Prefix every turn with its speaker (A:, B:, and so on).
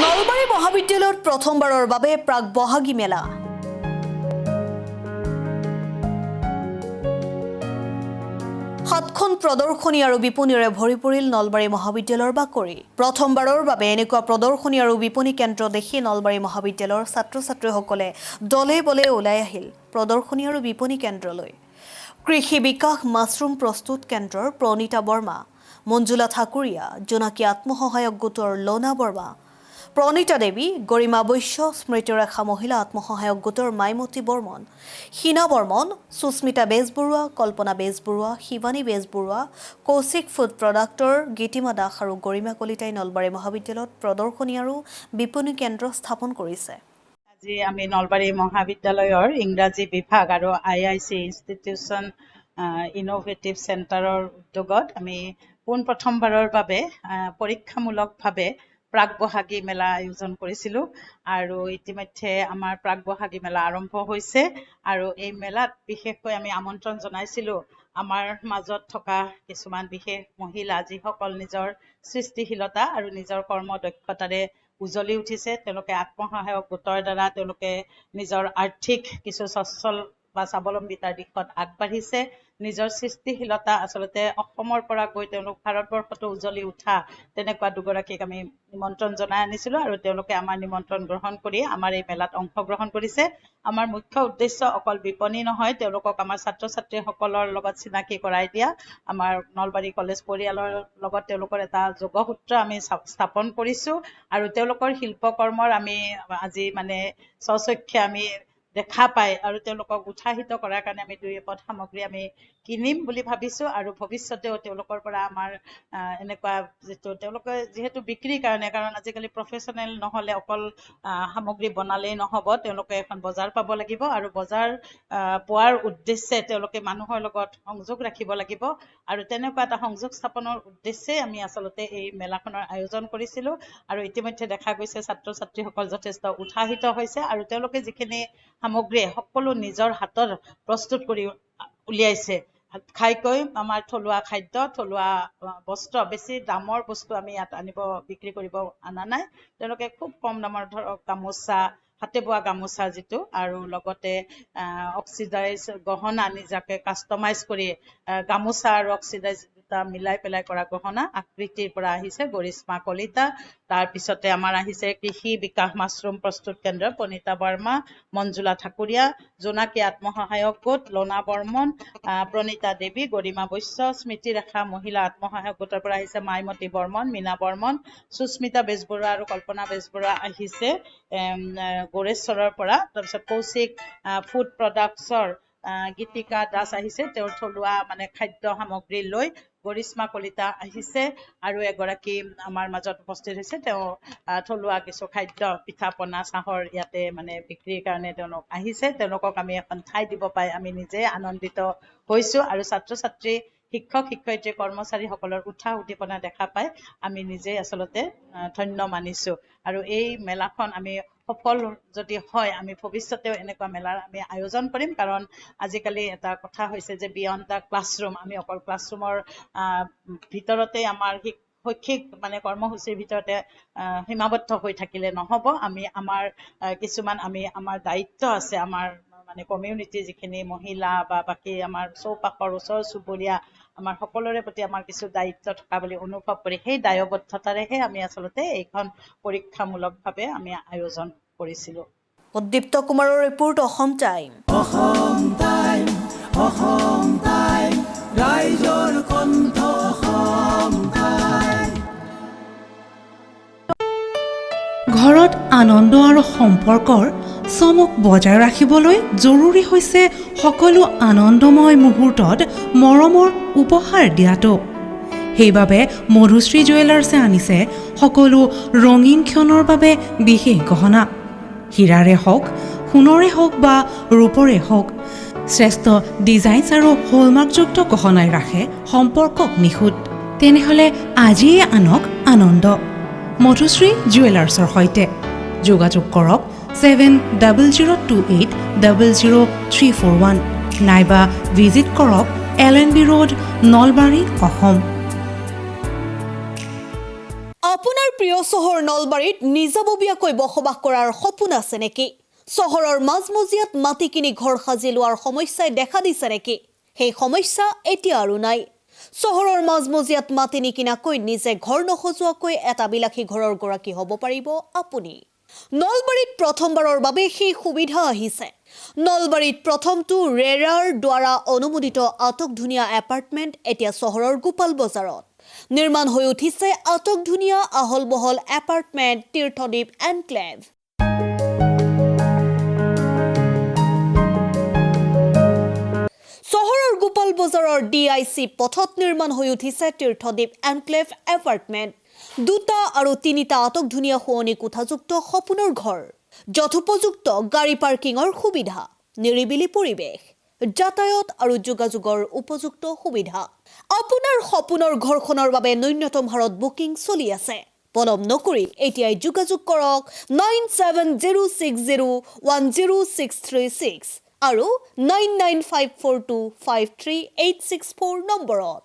A: নলবাৰী মহাবিদ্যালয়ত প্ৰথমবাৰৰ বাবে প্ৰাক বহাগী মেলা। সাতখন প্ৰদৰ্শনী আৰু বিপণীৰে ভৰি পৰিল নলবাৰী মহাবিদ্যালয়ৰ বাকৰি। প্ৰথমবাৰৰ বাবে এনেকুৱা প্ৰদৰ্শনী আৰু বিপণী কেন্দ্ৰ দেখি নলবাৰী মহাবিদ্যালয়ৰ ছাত্ৰ-ছাত্ৰীসকলে দলে বলে ওলাই আহিল প্ৰদৰ্শনী আৰু বিপণী কেন্দ্ৰলৈ। কৃষি বিকাশ মাছৰুম প্ৰস্তুত কেন্দ্ৰৰ প্ৰণীতা বৰ্মা, মঞ্জুলা ঠাকুৰীয়া, জোনাকী আত্মসহায়ক গোটৰ লোনা বৰ্মা, প্ৰণীতা দেৱী, গৰিমা বৈশ্য, স্মৃতিৰেখা মহিলা আত্মসহায়ক গোটৰ মাইমতী বৰ্মন, হীনা বৰ্মন, সুস্মিতা বেজবৰুৱা, কল্পনা বেজবৰুৱা, শিৱানী বেজবৰুৱা, কৌশিক ফুড প্ৰডাক্টৰ গীতিমা দাস আৰু গৰিমা কলিতাই নলবাৰী মহাবিদ্যালয়ত প্ৰদৰ্শনী আৰু বিপণী কেন্দ্ৰ স্থাপন কৰিছে।
B: আজি আমি নলবাৰী মহাবিদ্যালয়ৰ ইংৰাজী বিভাগ আৰু IIC ইনষ্টিটিউচন ইনোভেটিভ চেণ্টাৰৰ উদ্যোগত আমি পোনপ্ৰথমবাৰৰ বাবে পৰীক্ষামূলকভাৱে প্ৰাক বহাগী মেলা আয়োজন কৰিছিলোঁ আৰু ইতিমধ্যে আমাৰ প্ৰাক বহাগী মেলা আৰম্ভ হৈছে আৰু এই মেলাত বিশেষকৈ আমি আমন্ত্ৰণ জনাইছিলোঁ আমাৰ মাজত থকা কিছুমান বিশেষ মহিলা যিসকল নিজৰ সৃষ্টিশীলতা আৰু নিজৰ কৰ্মদক্ষতাৰে উজ্বলি উঠিছে। তেওঁলোকে আত্মসহায়ক গোটৰ দ্বাৰা তেওঁলোকে নিজৰ আৰ্থিক কিছু সচ্ছল বা স্বাৱলম্বিতাৰ দিশত আগবাঢ়িছে। নিজৰ সৃষ্টিশীলতা আচলতে অসমৰ পৰা গৈ তেওঁলোক ভাৰতবৰ্ষতো উজ্বলি উঠা তেনেকুৱা দুগৰাকীক আমি নিমন্ত্ৰণ জনাই আনিছিলোঁ আৰু তেওঁলোকে আমাৰ নিমন্ত্ৰণ গ্ৰহণ কৰি আমাৰ এই মেলাত অংশগ্ৰহণ কৰিছে। আমাৰ মুখ্য উদ্দেশ্য অকল বিপণী নহয়, তেওঁলোকক আমাৰ ছাত্ৰ ছাত্ৰীসকলৰ লগত চিনাকি কৰাই দিয়া। আমাৰ নলবাৰী কলেজ পৰিয়ালৰ লগত তেওঁলোকৰ এটা যোগসূত্ৰ আমি স্থাপন কৰিছোঁ আৰু তেওঁলোকৰ শিল্পকৰ্মৰ আমি আজি স্বচক্ষে আমি দেখা পাই আৰু তেওঁলোকক উৎসাহিত কৰাৰ কাৰণে আমি দুই এপদ সামগ্ৰী আমি কিনিম বুলি ভাবিছোঁ আৰু ভৱিষ্যতেও তেওঁলোকৰ পৰা আমাৰ এনেকুৱা তেওঁলোকে যিহেতু বিক্ৰীৰ কাৰণে, কাৰণ আজিকালি প্ৰফেশ্যনেল নহ'লে অকল সামগ্ৰী বনালেই নহ'ব, তেওঁলোকে এখন বজাৰ পাব লাগিব আৰু বজাৰ পোৱাৰ উদ্দেশ্যে তেওঁলোকে মানুহৰ লগত সংযোগ ৰাখিব লাগিব আৰু তেনেকুৱা এটা সংযোগ স্থাপনৰ উদ্দেশ্যে আমি আচলতে এই মেলাখনৰ আয়োজন কৰিছিলোঁ আৰু ইতিমধ্যে দেখা গৈছে ছাত্ৰ ছাত্ৰীসকল যথেষ্ট উৎসাহিত হৈছে আৰু তেওঁলোকে যিখিনি সামগ্ৰী সকলো নিজৰ হাতৰ প্ৰস্তুত কৰি উলিয়াইছে। খাইকৈ আমাৰ থলুৱা খাদ্য, থলুৱা বস্ত্ৰ, বেছি দামৰ বস্তু আমি ইয়াত বিক্ৰী কৰিব অনা নাই। তেওঁলোকে খুব কম দামৰ ধৰক গামোচা, হাতে বোৱা গামোচা যিটো আৰু লগতে অক্সিডাইজ গহনা নিজাকে কাষ্টমাইজ কৰি গামোচা আৰু অক্সিডাইজ দুটা মিলাই পেলাই কৰা গহনা আকৃতিৰ পৰা আহিছে গৰিশ্মা কলিতা। তাৰপিছতে আমাৰ আহিছে কৃষি বিকাশ মাছৰুম প্ৰস্তুত কেন্দ্ৰ প্ৰণীতা বৰ্মা, মঞ্জুলা ঠাকুৰীয়া, জোনাকী আত্মসহায়ক গোট লোনা বৰ্মন, প্ৰণীতা দেৱী, গৰিমা বৈশ্য, স্মৃতিৰেখা মহিলা আত্মসহায়ক গোটৰ পৰা আহিছে মাইমতী বৰ্মন, মীনা বৰ্মন, সুস্মিতা বেজবৰুৱা আৰু কল্পনা বেজবৰুৱা আহিছে গোৰেশ্বৰৰ পৰা। তাৰপিছত কৌশিক ফুড প্ৰডাক্টছৰ গীতিকা দাস আহিছে, তেওঁৰ থলুৱা খাদ্য সামগ্ৰী লৈ। গৰিশ্মা কলিতা আহিছে আৰু এগৰাকী আমাৰ মাজত উপস্থিত হৈছে, তেওঁ থলুৱা কিছু খাদ্য পিঠা পনা চাহৰ ইয়াতে বিক্ৰীৰ কাৰণে তেওঁলোক আহিছে। তেওঁলোকক আমি এখন ঠাই দিব পাই আমি নিজে আনন্দিত হৈছোঁ আৰু ছাত্ৰ ছাত্ৰী, শিক্ষক শিক্ষয়িত্ৰী, কৰ্মচাৰীসকলৰ উৎসাহ উদ্দীপনা দেখা পাই আমি নিজেই আচলতে ধন্য মানিছোঁ আৰু এই মেলাখন আমি সফল যদি হয় আমি ভৱিষ্যতেও এনেকুৱা মেলাৰ আমি আয়োজন কৰিম, কাৰণ আজিকালি এটা কথা হৈছে যে বিয়ণ্ড দ্য ক্লাছৰুম, আমি অকল ক্লাছৰুমৰ ভিতৰতে আমাৰ শৈক্ষিক কৰ্মসূচীৰ ভিতৰতে সীমাবদ্ধ হৈ থাকিলে নহ'ব। আমি আমাৰ কিছুমান আমাৰ দায়িত্ব আছে, আমাৰ কমিউনিটি যিখিনি মহিলা বা বাকী আমাৰ চৌপাশৰ ওচৰ চুবুৰীয়া আমাৰ সকলোৰে প্ৰতি আমাৰ কিছু দায়িত্ব থকা বুলি অনুভৱ কৰি সেই দায়বদ্ধতাৰেহে আমি আচলতে এইখন পৰীক্ষামূলকভাৱে আমি আয়োজন কৰিছিলোঁ।
A: উদ্দীপ্ত কুমাৰৰ ৰিপোৰ্ট, অসম টাইম।
C: ৰাইজৰ কণ্ঠ অসম টাইম।
D: ঘৰত আনন্দ আৰু সম্পৰ্কৰ চমক বজাই ৰাখিবলৈ জৰুৰী হৈছে সকলো আনন্দময় মুহূৰ্তত মৰমৰ উপহাৰ দিয়াটো। সেইবাবে মধুশ্ৰী জুৱেলাৰ্ছে আনিছে সকলো ৰঙীন ক্ষণৰ বাবে বিশেষ গহনা। হীৰাৰে হওক, সোণৰে হওক বা ৰূপৰে হওক, শ্ৰেষ্ঠ ডিজাইনছ আৰু হলমাৰ্কযুক্ত গহনাই ৰাখে সম্পৰ্কক নিখুঁত। তেনেহ'লে আজিয়ে আনক আনন্দ মধুশ্ৰী জুৱেলাৰ্ছৰ সৈতে। যোগাযোগ কৰক 7002800341 নাইবা ভিজিট কৰক LNB ৰোড, নলবাৰী, অসম।
A: আপোনাৰ প্ৰিয় চহৰ নলবাৰীত নিজাববীয়াকৈ বসবাস কৰাৰ সপোন আছে নেকি? চহৰৰ মাজমজিয়াত মাটি কিনি ঘৰ সাজি লোৱাৰ সমস্যাই দেখা দিছে নেকি? সেই সমস্যা এতিয়া আৰু নাই। চহৰৰ মাজমজিয়াত মাটি নিকিনাকৈ নিজে ঘৰ নসজোৱাকৈ এটা বিলাসী ঘৰৰ গৰাকী হ'ব পাৰিব আপুনি। নলবাৰীত প্ৰথমবাৰৰ বাবে সেই সুবিধা আহিছে। নলবাৰীত প্ৰথমটো ৰেৰাৰ দ্বাৰা অনুমোদিত আটকধুনীয়া এপাৰ্টমেণ্ট এতিয়া চহৰৰ গোপাল বজাৰত নিৰ্মাণ হৈ উঠিছে। আটকধুনীয়া আহল বহল এপাৰ্টমেণ্ট তীৰ্থদ্বীপ এনক্লেভ। চহৰৰ গোপাল বজাৰৰ DIC পথত নিৰ্মাণ হৈ উঠিছে তীৰ্থদ্বীপ এনক্লেভ এপাৰ্টমেণ্ট। 2টা আৰু 3টা আটকধুনীয়া শুৱনি কোঠাযুক্ত সপোনৰ ঘৰ, যথোপযুক্ত গাড়ী পাৰ্কিঙৰ সুবিধা, নিৰিবিলি পৰিৱেশ, যাতায়াত আৰু যোগাযোগৰ উপযুক্ত সুবিধা। আপোনাৰ সপোনৰ ঘৰখনৰ বাবে ন্যূনতম হাৰত বুকিং চলি আছে। পলম নকৰি এতিয়াই যোগাযোগ কৰক 9706010636 আৰু 9954253864 নম্বৰত।